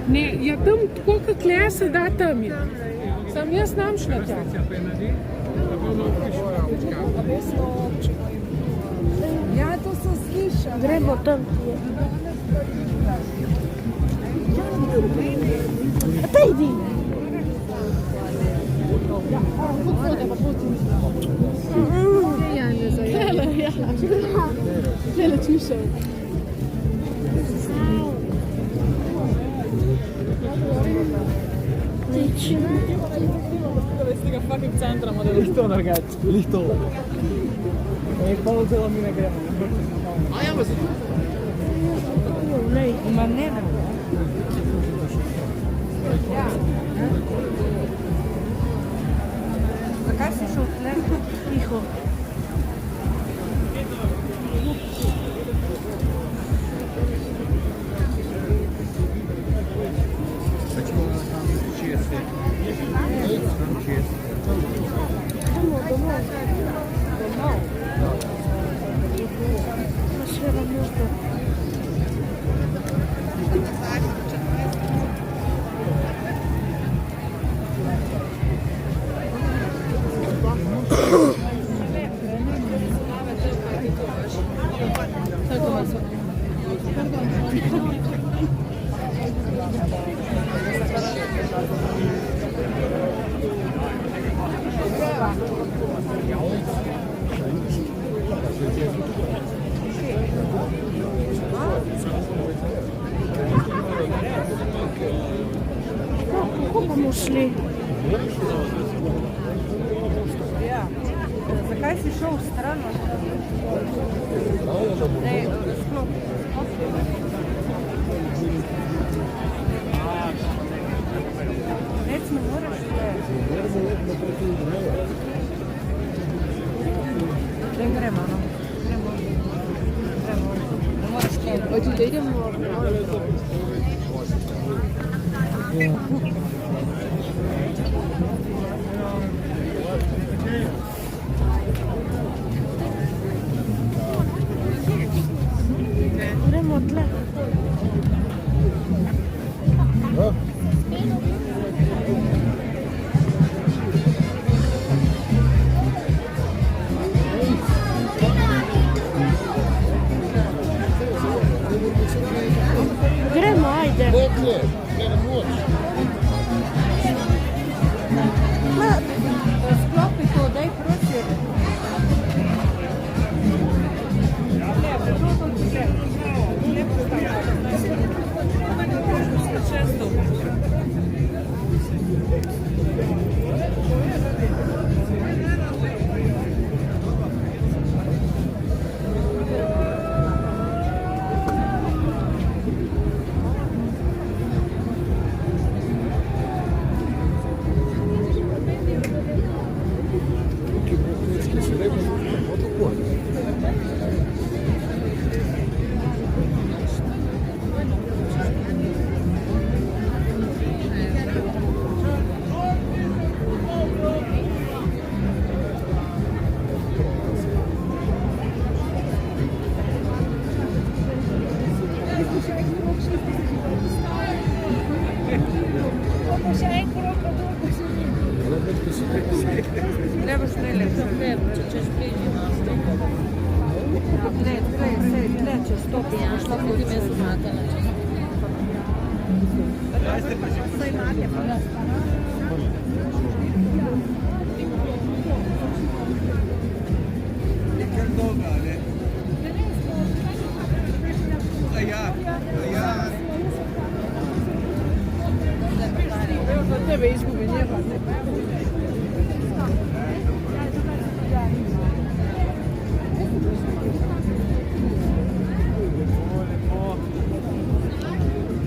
Ne, ja tam tako, kot kle se da tam je. Sam jaz nam šla tja. Ja, to sem slišala. Gremo tam. A pa idi. Tele čišel. iz tega fucking centra mora biti to drugače. Lih to. Pa vzelo mi ne gremo. A ja, vas. Ne, ma ne. Zakaj si šel tle? Tiho. Kako bomo šli? Ja. Zakaj si šel v stran? Ne, sklop. Nec ne moraš ne gremo, no. Gremo. Ne moraš kaj. Hoće da idemo? Gremo tle. Gremo, ajde. Sklopi to, daj prosim. Trebaš najlepše. Če češ bližje nas. Tle, če stopi. Ja, što bi ti mesto matala. Saj imate pa. Nekaj dolga, ne? Ja. Evo za tebe izgubi njega.